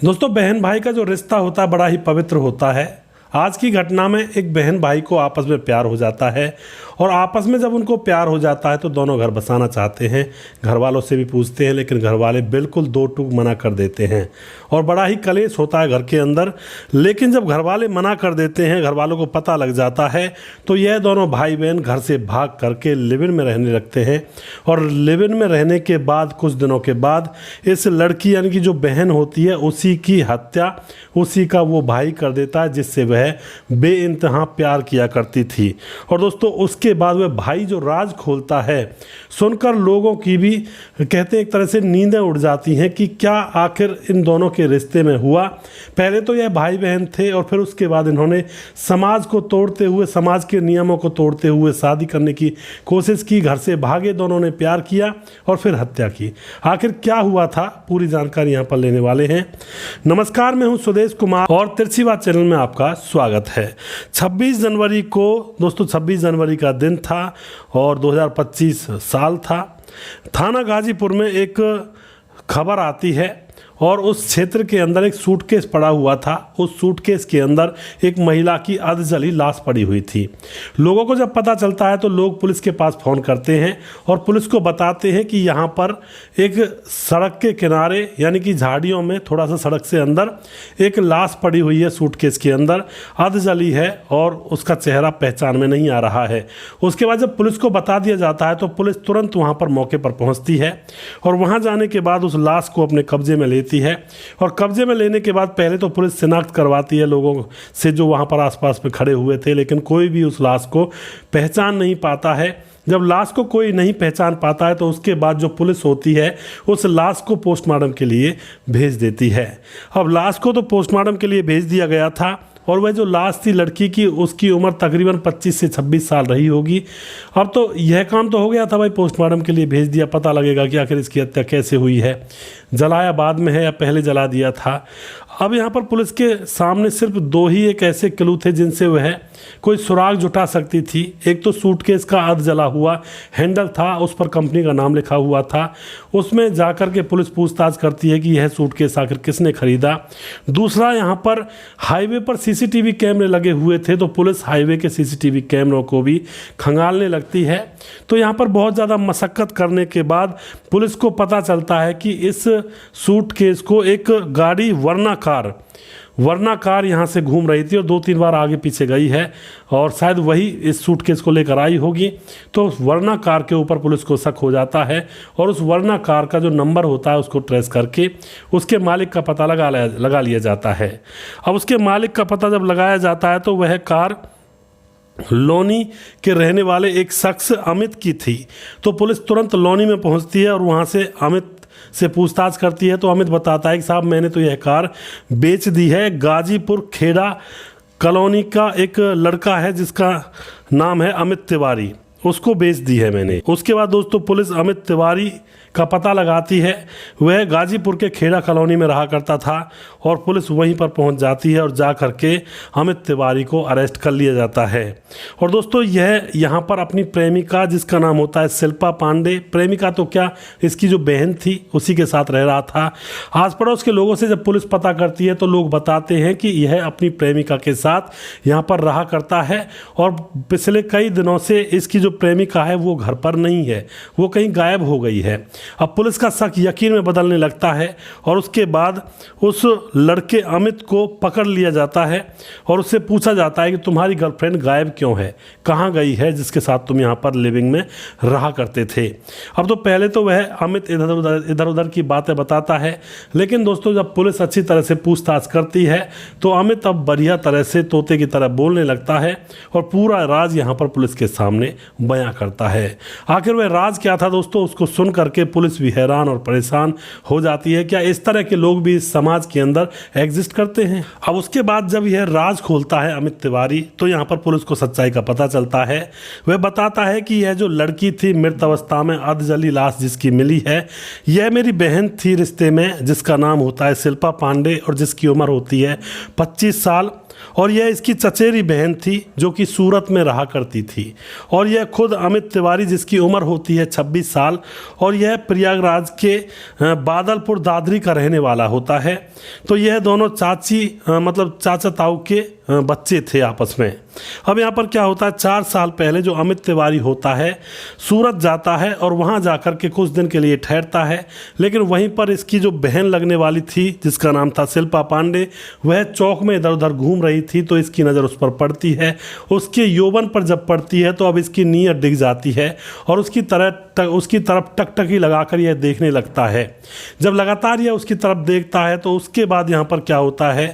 दोस्तों, बहन भाई का जो रिश्ता होता है बड़ा ही पवित्र होता है। आज की घटना में एक बहन भाई को आपस में प्यार हो जाता है और आपस में जब उनको प्यार हो जाता है तो दोनों घर बसाना चाहते हैं। घर वालों से भी पूछते हैं लेकिन घर वाले बिल्कुल दो टूक मना कर देते हैं और बड़ा ही कलेश होता है घर के अंदर। लेकिन जब घर वाले मना कर देते हैं, घर वालों को पता लग जाता है, तो यह दोनों भाई बहन घर से भाग करके लिव इन में रहने लगते हैं। और लिव इन में रहने के बाद कुछ दिनों के बाद इस लड़की यानी कि जो बहन होती है उसी की हत्या उसी का वो भाई कर देता है जिससे वह बेइंतहा प्यार किया करती थी। और दोस्तों, उसके बाद वह भाई जो राज खोलता है, सुनकर लोगों की भी कहते हैं एक तरह से नींदें उड़ जाती हैं कि क्या आखिर इन दोनों के रिश्ते में हुआ। पहले तो यह भाई बहन थे और फिर उसके बाद इन्होंने समाज को तोड़ते हुए, समाज के नियमों को तोड़ते हुए शादी करने की कोशिश की। घर से भागे, दोनों ने प्यार किया और फिर हत्या की। आखिर क्या हुआ था, पूरी जानकारी यहाँ पर लेने वाले हैं। नमस्कार, मैं हूँ सुदेश कुमार और तिरछी बात चैनल में आपका स्वागत है। 26 जनवरी को दोस्तों, 26 जनवरी का दिन था और 2025 साल था। थाना गाजीपुर में एक खबर आती है और उस क्षेत्र के अंदर एक सूटकेस पड़ा हुआ था। उस सूटकेस के अंदर एक महिला की अधजली लाश पड़ी हुई थी। लोगों को जब पता चलता है तो लोग पुलिस के पास फ़ोन करते हैं और पुलिस को बताते हैं कि यहाँ पर एक सड़क के किनारे यानी कि झाड़ियों में थोड़ा सा सड़क से अंदर एक लाश पड़ी हुई है, सूटकेस के अंदर अधजली है और उसका चेहरा पहचान में नहीं आ रहा है। उसके बाद जब पुलिस को बता दिया जाता है तो पुलिस तुरंत वहाँ पर मौके पर पहुँचती है और वहाँ जाने के बाद उस लाश को अपने कब्जे में लेती है। और कब्जे में लेने के बाद पहले तो पुलिस शिनाख्त करवाती है लोगों से जो वहां पर आसपास में खड़े हुए थे, लेकिन कोई भी उस लाश को पहचान नहीं पाता है। जब लाश को कोई नहीं पहचान पाता है तो उसके बाद जो पुलिस होती है उस लाश को पोस्टमार्टम के लिए भेज देती है। अब लाश को तो पोस्टमार्टम के लिए भेज दिया गया था और वह जो लाश थी लड़की की, उसकी उम्र तकरीबन 25 से 26 साल रही होगी। अब तो यह काम तो हो गया था भाई, पोस्टमार्टम के लिए भेज दिया, पता लगेगा कि आखिर इसकी हत्या कैसे हुई है, जलाया बाद में है या पहले जला दिया था। अब यहाँ पर पुलिस के सामने सिर्फ दो ही एक ऐसे क्लू थे जिनसे वह कोई सुराग जुटा सकती थी। एक तो सूटकेस का अर्ध जला हुआ हैंडल था, उस पर कंपनी का नाम लिखा हुआ था। उसमें जाकर के पुलिस पूछताछ करती है कि यह सूटकेस आखिर किसने खरीदा। दूसरा, यहाँ पर हाईवे पर सीसीटीवी कैमरे लगे हुए थे तो पुलिस हाईवे के सीसीटीवी कैमरों को भी खंगालने लगती है। तो यहाँ पर बहुत ज़्यादा मशक्क़त करने के बाद पुलिस को पता चलता है कि इस सूटकेस को एक गाड़ी वरना कार यहाँ से घूम रही थी और 2-3 बार आगे पीछे गई है और शायद वही इस सूटकेस को लेकर आई होगी। तो उस वरना कार के ऊपर पुलिस को शक हो जाता है और उस वरना कार का जो नंबर होता है उसको ट्रेस करके उसके मालिक का पता लगा लिया जाता है। अब उसके मालिक का पता जब लगाया जाता है तो वह कार लोनी के रहने वाले एक शख्स अमित की थी। तो पुलिस तुरंत लोनी में पहुंचती है और वहां से अमित से पूछताछ करती है। तो अमित बताता है कि साहब, मैंने तो यह कार बेच दी है। गाजीपुर खेड़ा कॉलोनी का एक लड़का है जिसका नाम है अमित तिवारी, उसको बेच दी है मैंने। उसके बाद दोस्तों पुलिस अमित तिवारी का पता लगाती है। वह गाजीपुर के खेड़ा कॉलोनी में रहा करता था और पुलिस वहीं पर पहुंच जाती है और जा करके अमित तिवारी को अरेस्ट कर लिया जाता है। और दोस्तों, यह यहाँ पर अपनी प्रेमिका जिसका नाम होता है शिल्पा पांडे, प्रेमिका तो क्या इसकी जो बहन थी उसी के साथ रह रहा था। आस पड़ोस के लोगों से जब पुलिस पता करती है तो लोग बताते हैं कि यह अपनी प्रेमिका के साथ यहाँ पर रहा करता है और पिछले कई दिनों से इसकी जो प्रेमिका है वो घर पर नहीं है, वो कहीं गायब हो गई है। अब पुलिस का शक यकीन में बदलने लगता है और उसके बाद उस लड़के अमित को पकड़ लिया जाता है और उससे पूछा जाता है कि तुम्हारी गर्लफ्रेंड गायब क्यों है, कहाँ गई है जिसके साथ तुम यहाँ पर लिविंग में रहा करते थे। अब तो पहले तो वह अमित इधर उधर की बातें बताता है, लेकिन दोस्तों जब पुलिस अच्छी तरह से पूछताछ करती है तो अमित अब बढ़िया तरह से तोते की तरह बोलने लगता है और पूरा राज यहाँ पर पुलिस के सामने बयां करता है। आखिर वह राज क्या था दोस्तों, उसको सुन करके पुलिस भी हैरान और परेशान हो जाती है। क्या इस तरह के लोग भी इस समाज के अंदर एग्जिस्ट करते हैं। अब उसके बाद जब यह राज खोलता है अमित तिवारी तो यहाँ पर पुलिस को सच्चाई का पता चलता है। वह बताता है कि यह जो लड़की थी मृत अवस्था में अधजली लाश जिसकी मिली है, यह मेरी बहन थी रिश्ते में, जिसका नाम होता है शिल्पा पांडे और जिसकी उम्र होती है 25 साल। और यह इसकी चचेरी बहन थी जो कि सूरत में रहा करती थी। और यह खुद अमित तिवारी जिसकी उम्र होती है 26 साल और यह प्रयागराज के बादलपुर दादरी का रहने वाला होता है। तो यह दोनों मतलब चाचा ताऊ के बच्चे थे आपस में। अब यहाँ पर क्या होता है, 4 साल पहले जो अमित तिवारी होता है सूरत जाता है और वहाँ जाकर के कुछ दिन के लिए ठहरता है, लेकिन वहीं पर इसकी जो बहन लगने वाली थी जिसका नाम था शिल्पा पांडे, वह चौक में इधर उधर घूम रही थी। तो इसकी नज़र उस पर पड़ती है। उसके यौवन पर जब पड़ती है तो अब इसकी नीयत डिग जाती है और उसकी तरफ टकटकी लगाकर यह देखने लगता है। जब लगातार यह उसकी तरफ देखता है तो उसके बाद यहाँ पर क्या होता है,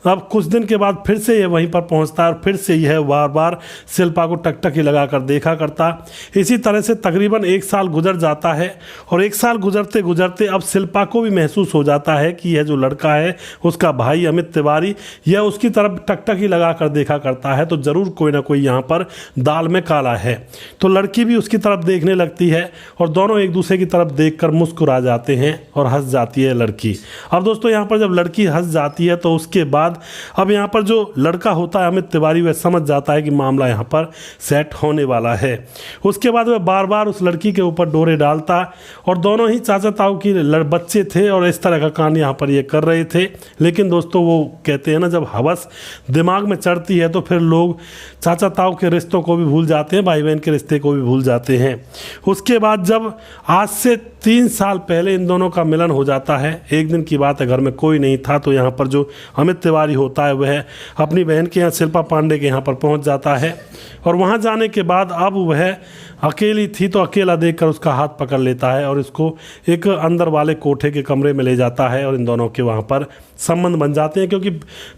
अब कुछ दिन के बाद फिर से यह वहीं पर पहुंचता है और फिर से यह बार बार शिल्पा को टकटकी लगाकर देखा करता। इसी तरह से तकरीबन 1 साल गुजर जाता है और 1 साल गुजरते गुजरते अब शिल्पा को भी महसूस हो जाता है कि यह जो लड़का है उसका भाई अमित तिवारी, यह उसकी तरफ टकटकी लगाकर देखा करता है, तो ज़रूर कोई ना कोई यहाँ पर दाल में काला है। तो लड़की भी उसकी तरफ देखने लगती है और दोनों एक दूसरे की तरफ देखकर मुस्कुरा जाते हैं और हंस जाती है लड़की। अब दोस्तों यहाँ पर जब लड़की हंस जाती है तो उसके बाद अब यहाँ पर जो लड़का होता है अमित तिवारी, वह समझ जाता है कि मामला यहाँ पर सेट होने वाला है। उसके बाद वह बार बार उस लड़की के ऊपर डोरे डालता और दोनों ही चाचा ताऊ की बच्चे थे और इस तरह का कांड यहाँ पर ये कर रहे थे। लेकिन दोस्तों वो कहते हैं ना, जब हवस दिमाग में चढ़ती है तो फिर लोग चाचा ताऊ के रिश्तों को भी भूल जाते हैं, भाई बहन के रिश्ते को भी भूल जाते हैं। उसके बाद जब आज से 3 साल पहले इन दोनों का मिलन हो जाता है, एक दिन की बात है, घर में कोई नहीं था, तो यहाँ पर जो अमित तिवारी होता है वह अपनी बहन के यहाँ शिल्पा पांडे के यहाँ पर पहुँच जाता है और वहाँ जाने के बाद अब वह अकेली थी तो अकेला देखकर उसका हाथ पकड़ लेता है और इसको एक अंदर वाले कोठे के कमरे में ले जाता है और इन दोनों के वहाँ पर संबंध बन जाते हैं, क्योंकि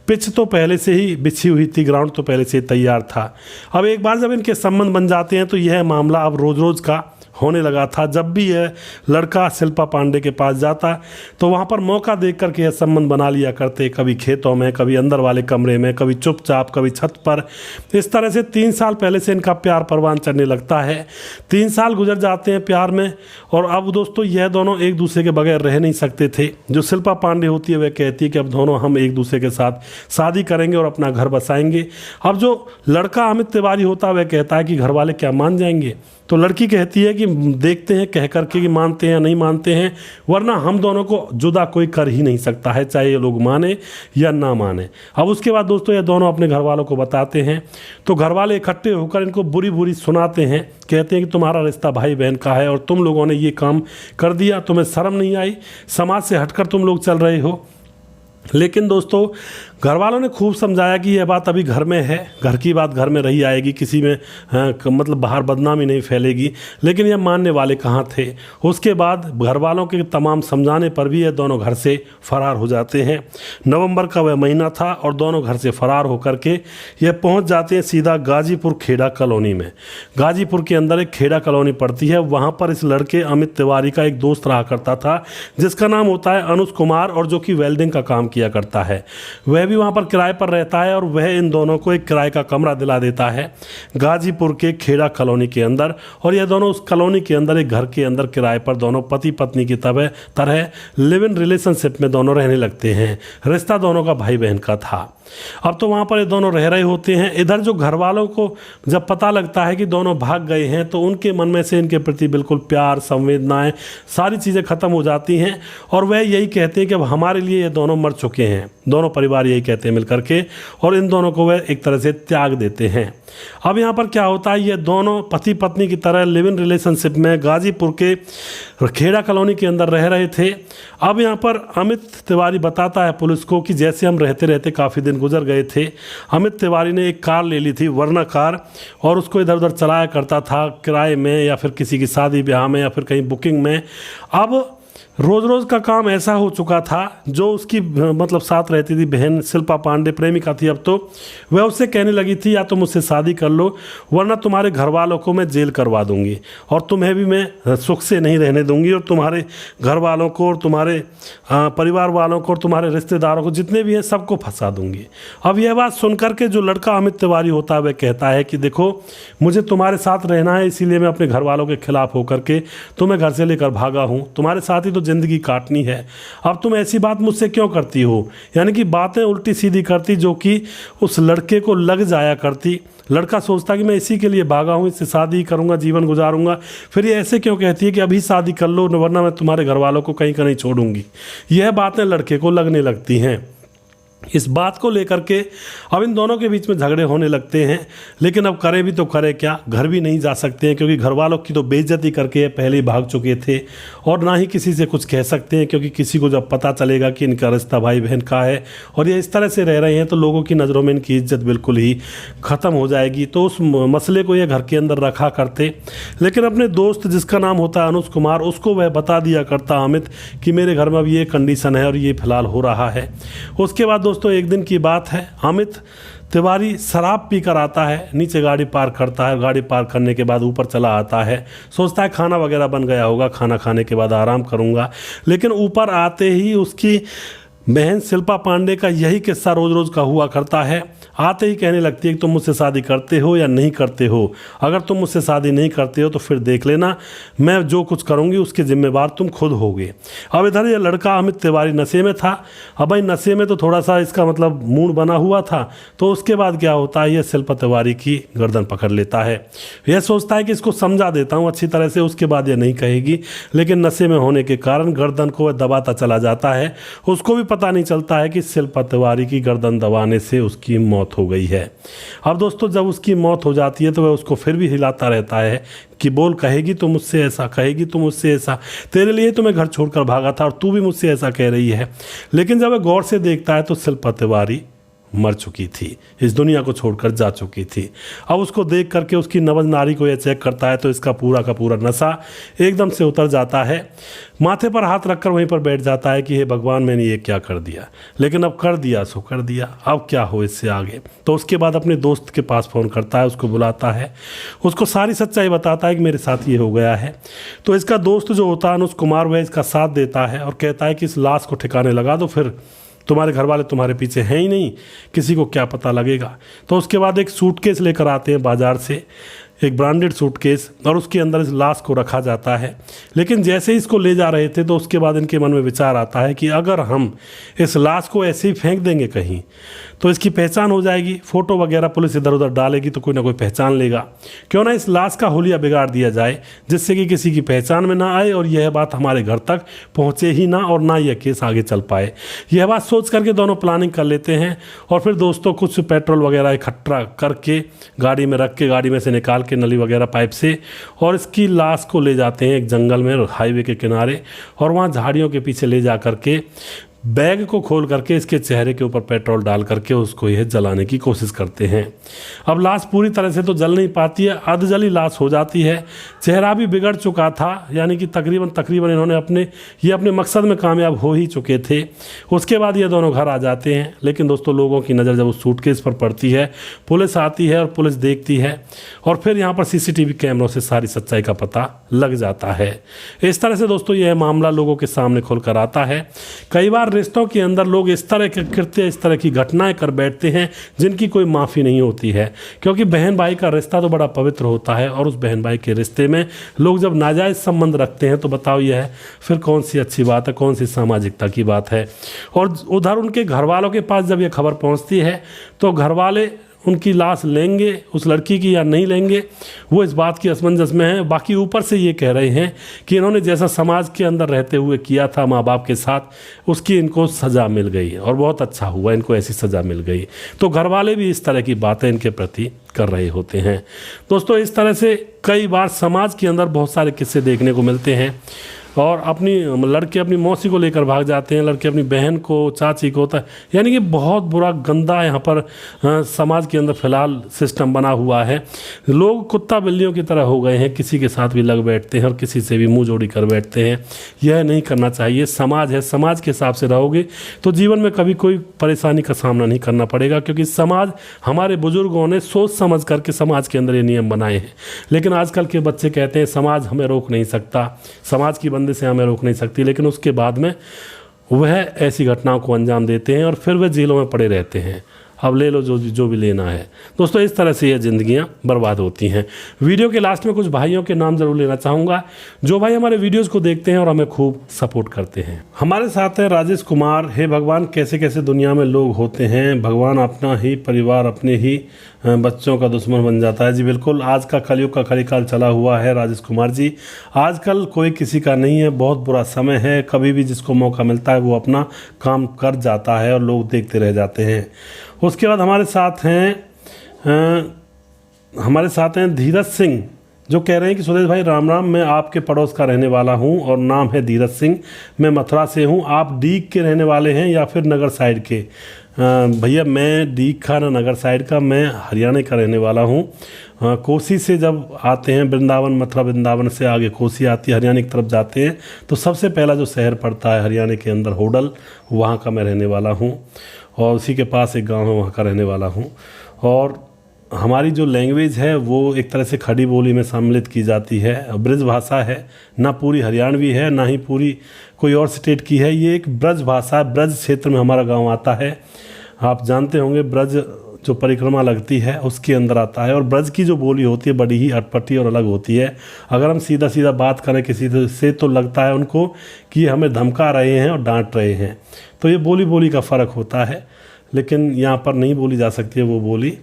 पिच तो पहले से ही बिछी हुई थी, ग्राउंड तो पहले से ही तैयार था। अब एक बार जब इनके संबंध बन जाते हैं तो यह मामला अब रोज़ रोज़ का होने लगा था। जब भी यह लड़का शिल्पा पांडे के पास जाता तो वहाँ पर मौका देख करके यह संबंध बना लिया करते, कभी खेतों में, कभी अंदर वाले कमरे में, कभी चुपचाप, कभी छत पर। इस तरह से 3 साल पहले से इनका प्यार परवान चढ़ने लगता है। 3 साल गुजर जाते हैं प्यार में और अब दोस्तों यह दोनों एक दूसरे के बगैर रह नहीं सकते थे। जो शिल्पा पांडे होती है वह कहती है कि अब दोनों हम एक दूसरे के साथ शादी करेंगे और अपना घर बसाएंगे। अब जो लड़का अमित तिवारी होता है वह कहता है कि घर वाले क्या मान जाएंगे, तो लड़की कहती है कि देखते हैं कह करके कि मानते हैं या नहीं मानते हैं, वरना हम दोनों को जुदा कोई कर ही नहीं सकता है, चाहे ये लोग माने या ना माने। अब उसके बाद दोस्तों ये दोनों अपने घर वालों को बताते हैं तो घर वाले इकट्ठे होकर इनको बुरी बुरी सुनाते हैं, कहते हैं कि तुम्हारा रिश्ता भाई बहन का है और तुम लोगों ने ये काम कर दिया, तुम्हें शर्म नहीं आई, समाज से हटकर तुम लोग चल रहे हो। लेकिन दोस्तों घर वालों ने खूब समझाया कि यह बात अभी घर में है, घर की बात घर में रही आएगी, किसी में मतलब बाहर बदनामी नहीं फैलेगी। लेकिन यह मानने वाले कहाँ थे। उसके बाद घर वालों के तमाम समझाने पर भी ये दोनों घर से फरार हो जाते हैं। नवंबर का वह महीना था और दोनों घर से फरार होकर के ये पहुँच जाते हैं सीधा गाजीपुर खेड़ा कॉलोनी में। गाजीपुर के अंदर एक खेड़ा कॉलोनी पड़ती है, वहाँ पर इस लड़के अमित तिवारी का एक दोस्त रहा करता था जिसका नाम होता है अनुज कुमार और जो कि वेल्डिंग का काम किया करता है। वह भी वहाँ पर किराए पर रहता है और वह इन दोनों को एक किराए का कमरा दिला देता है गाजीपुर के खेड़ा कॉलोनी के अंदर। और यह दोनों उस कॉलोनी के अंदर एक घर के अंदर किराए पर दोनों पति पत्नी की तरह लिव इन रिलेशनशिप में दोनों रहने लगते हैं। रिश्ता दोनों का भाई बहन का था। अब तो वहाँ पर ये दोनों रह रहे होते हैं। इधर जो घर वालों को जब पता लगता है कि दोनों भाग गए हैं तो उनके मन में से इनके प्रति बिल्कुल प्यार, संवेदनाएं, सारी चीज़ें ख़त्म हो जाती हैं और वह यही कहते हैं कि अब हमारे लिए ये दोनों मर चुके हैं। दोनों परिवार यही कहते हैं मिलकर के और इन दोनों को वह एक तरह से त्याग देते हैं। अब यहाँ पर क्या होता है, ये दोनों पति पत्नी की तरह लिव इन रिलेशनशिप में गाजीपुर के खेड़ा कॉलोनी के अंदर रह रहे थे। अब यहाँ पर अमित तिवारी बताता है पुलिस को कि जैसे हम रहते रहते काफ़ी दिन गुजर गए थे। अमित तिवारी ने एक कार ले ली थी, वर्ना कार, और उसको इधर उधर चलाया करता था किराए में या फिर किसी की शादी ब्याह में या फिर कहीं बुकिंग में। अब रोज़ रोज़ का काम ऐसा हो चुका था, जो उसकी मतलब साथ रहती थी बहन शिल्पा पांडे, प्रेमिका थी, अब तो वह उससे कहने लगी थी या तो मुझसे शादी कर लो वरना तुम्हारे घर वालों को मैं जेल करवा दूंगी और तुम्हें भी मैं सुख से नहीं रहने दूंगी और तुम्हारे घर वालों को और तुम्हारे परिवार वालों को और तुम्हारे रिश्तेदारों को जितने भी हैं सबको फंसा दूंगी। अब यह बात सुनकर के जो लड़का अमित तिवारी होता है वह कहता है कि देखो मुझे तुम्हारे साथ रहना है, इसीलिए मैं अपने घर वालों के खिलाफ होकर के तुम्हें घर से लेकर भागा हूँ। तुम्हारे साथ ही तो ज़िंदगी काटनी है, अब तुम ऐसी बात मुझसे क्यों करती हो। यानी कि बातें उल्टी सीधी करती जो कि उस लड़के को लग जाया करती। लड़का सोचता कि मैं इसी के लिए भागा हूँ, इससे शादी करूँगा, जीवन गुजारूंगा, फिर ये ऐसे क्यों कहती है कि अभी शादी कर लो वरना मैं तुम्हारे घर वालों को कहीं का नहीं छोड़ूंगी। यह बातें लड़के को लगने लगती हैं। इस बात को लेकर के अब इन दोनों के बीच में झगड़े होने लगते हैं। लेकिन अब करे भी तो करे क्या, घर भी नहीं जा सकते हैं क्योंकि घर वालों की तो बेइज्जती करके पहले ही भाग चुके थे, और ना ही किसी से कुछ कह सकते हैं क्योंकि किसी को जब पता चलेगा कि इनका रिश्ता भाई बहन का है और ये इस तरह से रह रहे हैं तो लोगों की नज़रों में इनकी इज्जत बिल्कुल ही ख़त्म हो जाएगी। तो उस मसले को ये घर के अंदर रखा करते। लेकिन अपने दोस्त जिसका नाम होता है अनुज कुमार, उसको वह बता दिया करता अमित कि मेरे घर में अब ये कंडीशन है और ये फिलहाल हो रहा है। उसके बाद दोस्तों एक दिन की बात है, अमित तिवारी शराब पीकर आता है, नीचे गाड़ी पार्क करता है। गाड़ी पार्क करने के बाद ऊपर चला आता है, सोचता है खाना वगैरह बन गया होगा, खाना खाने के बाद आराम करूंगा। लेकिन ऊपर आते ही उसकी बहन शिल्पा पांडे का यही किस्सा रोज़ रोज़ का हुआ करता है। आते ही कहने लगती है कि तुम मुझसे शादी करते हो या नहीं करते हो, अगर तुम मुझसे शादी नहीं करते हो तो फिर देख लेना, मैं जो कुछ करूंगी उसके जिम्मेवार तुम खुद होगे। अब इधर ये लड़का अमित तिवारी नशे में था। अब भाई नशे में तो थोड़ा सा इसका मतलब मूड बना हुआ था। तो उसके बाद क्या होता है, ये शिल्पा तिवारी की गर्दन पकड़ लेता है। यह सोचता है कि इसको समझा देता हूँ अच्छी तरह से, उसके बाद ये नहीं कहेगी। लेकिन नशे में होने के कारण गर्दन को वह दबाता चला जाता है। उसको भी पता नहीं चलता है कि शिल्पा तिवारी की गर्दन दबाने से उसकी मौत हो गई है। अब दोस्तों जब उसकी मौत हो जाती है तो वह उसको फिर भी हिलाता रहता है कि बोल, कहेगी तो मुझसे ऐसा, कहेगी तो मुझसे ऐसा, तेरे लिए तो मैं घर छोड़कर भागा था और तू भी मुझसे ऐसा कह रही है। लेकिन जब वह गौर से देखता है तो शिल्पा तिवारी मर चुकी थी, इस दुनिया को छोड़कर जा चुकी थी। अब उसको देख करके उसकी नवज नारी को यह चेक करता है तो इसका पूरा का पूरा नशा एकदम से उतर जाता है। माथे पर हाथ रखकर वहीं पर बैठ जाता है कि हे भगवान मैंने ये क्या कर दिया। लेकिन अब कर दिया सो कर दिया, अब क्या हो इससे आगे। तो उसके बाद अपने दोस्त के पास फ़ोन करता है, उसको बुलाता है, उसको सारी सच्चाई बताता है कि मेरे साथ ये हो गया है। तो इसका दोस्त जो होता है अनुज कुमार, वह इसका साथ देता है और कहता है कि इस लाश को ठिकाने लगा दो, फिर तुम्हारे घर वाले तुम्हारे पीछे हैं ही नहीं, किसी को क्या पता लगेगा। तो उसके बाद एक सूटकेस लेकर आते हैं बाजार से, एक ब्रांडेड सूटकेस, और उसके अंदर इस लाश को रखा जाता है। लेकिन जैसे ही इसको ले जा रहे थे तो उसके बाद इनके मन में विचार आता है कि अगर हम इस लाश को ऐसे ही फेंक देंगे कहीं तो इसकी पहचान हो जाएगी, फ़ोटो वगैरह पुलिस इधर उधर डालेगी तो कोई ना कोई पहचान लेगा। क्यों ना इस लाश का हुलिया बिगाड़ दिया जाए जिससे कि किसी की पहचान में ना आए और यह बात हमारे घर तक पहुँचे ही ना, और ना यह केस आगे चल पाए। यह बात सोच करके दोनों प्लानिंग कर लेते हैं और फिर दोस्तों कुछ पेट्रोल वगैरह इकट्ठा करके गाड़ी में रख के, गाड़ी में से निकाल के नली वगैरह पाइप से, और इसकी लाश को ले जाते हैं एक जंगल में हाईवे के किनारे, और वहाँ झाड़ियों के पीछे ले जा करके बैग को खोल करके इसके चेहरे के ऊपर पेट्रोल डाल करके उसको यह जलाने की कोशिश करते हैं। अब लाश पूरी तरह से तो जल नहीं पाती है, अधजली लाश हो जाती है। चेहरा भी बिगड़ चुका था, यानी कि तकरीबन इन्होंने अपने मकसद में कामयाब हो ही चुके थे। उसके बाद ये दोनों घर आ जाते हैं। लेकिन दोस्तों लोगों की नज़र जब उस सूटकेस पर पड़ती है, पुलिस आती है और पुलिस देखती है, और फिर यहाँ पर सीसीटीवी कैमरों से सारी सच्चाई का पता लग जाता है। इस तरह से दोस्तों यह मामला लोगों के सामने खुल कर आता है। कई बार रिश्तों के अंदर लोग इस तरह के कृत्य, इस तरह की घटनाएं कर बैठते हैं जिनकी कोई माफ़ी नहीं होती है, क्योंकि बहन भाई का रिश्ता तो बड़ा पवित्र होता है, और उस बहन भाई के रिश्ते में लोग जब नाजायज़ संबंध रखते हैं तो बताओ यह फिर कौन सी अच्छी बात है, कौन सी सामाजिकता की बात है। और उधर उनके घर वालों के पास जब यह खबर पहुंचती है तो घर वाले उनकी लाश लेंगे उस लड़की की या नहीं लेंगे, वो इस बात की असमंजस में है। बाकी ऊपर से ये कह रहे हैं कि इन्होंने जैसा समाज के अंदर रहते हुए किया था माँ बाप के साथ, उसकी इनको सज़ा मिल गई और बहुत अच्छा हुआ, इनको ऐसी सज़ा मिल गई। तो घर वाले भी इस तरह की बातें इनके प्रति कर रहे होते हैं। दोस्तों इस तरह से कई बार समाज के अंदर बहुत सारे किस्से देखने को मिलते हैं, और लड़के अपनी मौसी को लेकर भाग जाते हैं, लड़के अपनी बहन को, चाची को होता है, यानी कि बहुत बुरा गंदा यहाँ पर समाज के अंदर फिलहाल सिस्टम बना हुआ है। लोग कुत्ता बिल्लियों की तरह हो गए हैं, किसी के साथ भी लग बैठते हैं और किसी से भी मुंह जोड़ी कर बैठते हैं। यह नहीं करना चाहिए। समाज है, समाज के हिसाब से रहोगे तो जीवन में कभी कोई परेशानी का सामना नहीं करना पड़ेगा, क्योंकि समाज, हमारे बुजुर्गों ने सोच समझ करके समाज के अंदर ये नियम बनाए हैं। लेकिन आजकल के बच्चे कहते हैं समाज हमें रोक नहीं सकता, समाज की बंदी से हमें रोक नहीं सकती, लेकिन उसके बाद में वह ऐसी घटनाओं को अंजाम देते हैं और फिर वह जेलों में पड़े रहते हैं। अब ले लो जो भी लेना है। दोस्तों इस तरह से ये ज़िंदगियाँ बर्बाद होती हैं। वीडियो के लास्ट में कुछ भाइयों के नाम ज़रूर लेना चाहूँगा जो भाई हमारे वीडियोज़ को देखते हैं और हमें खूब सपोर्ट करते हैं। हमारे साथ है राजेश कुमार। हे भगवान, कैसे कैसे दुनिया में लोग होते हैं, भगवान अपना ही परिवार अपने ही बच्चों का दुश्मन बन जाता है। जी बिल्कुल, आज का कलयुग का कलिकाल चला हुआ है राजेश कुमार जी। आजकल कोई किसी का नहीं है, बहुत बुरा समय है। कभी भी जिसको मौका मिलता है वो अपना काम कर जाता है और लोग देखते रह जाते हैं। उसके बाद हमारे साथ हैं धीरज सिंह, जो कह रहे हैं कि सुरेश भाई राम राम, मैं आपके पड़ोस का रहने वाला हूं और नाम है धीरज सिंह, मैं मथुरा से हूं। आप डीग के रहने वाले हैं या फिर नगर साइड के? भैया मैं डीग का ना नगर साइड का, मैं हरियाणा का रहने वाला हूं। कोसी से जब आते हैं, वृंदावन मथुरा वृंदावन से आगे कोसी आती है, हरियाणा की तरफ जाते हैं तो सबसे पहला जो शहर पड़ता है हरियाणा के अंदर, होडल, वहाँ का मैं रहने वाला हूँ और उसी के पास एक गाँव है, वहाँ का रहने वाला हूँ। और हमारी जो लैंग्वेज है वो एक तरह से खड़ी बोली में सम्मिलित की जाती है। ब्रज भाषा है, ना पूरी हरियाणवी है ना ही पूरी कोई और स्टेट की है। ये एक ब्रज भाषा, ब्रज क्षेत्र में हमारा गांव आता है। आप जानते होंगे ब्रज जो परिक्रमा लगती है उसके अंदर आता है। और ब्रज की जो बोली होती है बड़ी ही अटपटी और अलग होती है। अगर हम सीधा सीधा बात करें किसी से तो लगता है उनको कि हमें धमका रहे हैं और डांट रहे हैं। तो ये बोली का फ़र्क होता है, लेकिन यहाँ पर नहीं बोली जा सकती है वो बोली।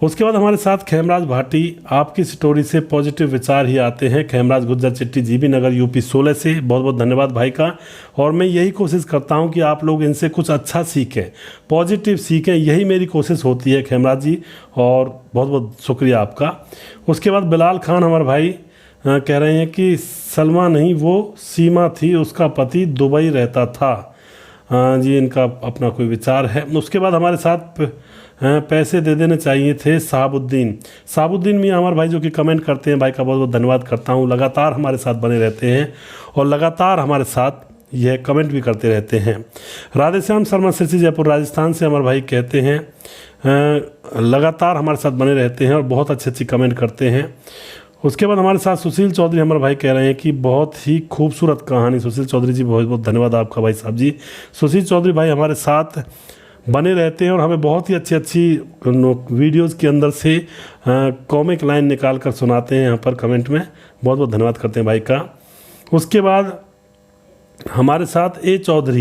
उसके बाद हमारे साथ खेमराज भाटी। आपकी स्टोरी से पॉजिटिव विचार ही आते हैं। खेमराज गुज्जर चिट्टी, जीबी नगर, यूपी 16 से। बहुत बहुत धन्यवाद भाई का। और मैं यही कोशिश करता हूं कि आप लोग इनसे कुछ अच्छा सीखें, पॉजिटिव सीखें, यही मेरी कोशिश होती है खेमराज जी, और बहुत बहुत शुक्रिया आपका। उसके बाद बिलाल खान हमारे भाई कह रहे हैं कि सलमा नहीं वो सीमा थी, उसका पति दुबई रहता था। जी इनका अपना कोई विचार है। उसके बाद हमारे साथ पैसे दे देने चाहिए थे साबुद्दीन मियाँ हमारे भाई, जो कि कमेंट करते हैं। भाई का बहुत बहुत धन्यवाद करता हूँ। लगातार हमारे साथ बने रहते हैं और लगातार हमारे साथ यह कमेंट भी करते रहते हैं। राधेश्याम शर्मा सिरसी जयपुर राजस्थान से हमारे भाई कहते हैं लगातार हमारे साथ बने रहते हैं और बहुत अच्छी कमेंट करते हैं। उसके बाद हमारे साथ सुशील चौधरी हमारे भाई कह रहे हैं कि बहुत ही खूबसूरत कहानी। सुशील चौधरी जी बहुत बहुत धन्यवाद आपका भाई साहब जी। सुशील चौधरी भाई हमारे साथ बने रहते हैं और हमें बहुत ही अच्छी वीडियोस के अंदर से कॉमिक लाइन निकाल कर सुनाते हैं यहाँ पर कमेंट में। बहुत बहुत धन्यवाद करते हैं भाई का। उसके बाद हमारे साथ ए चौधरी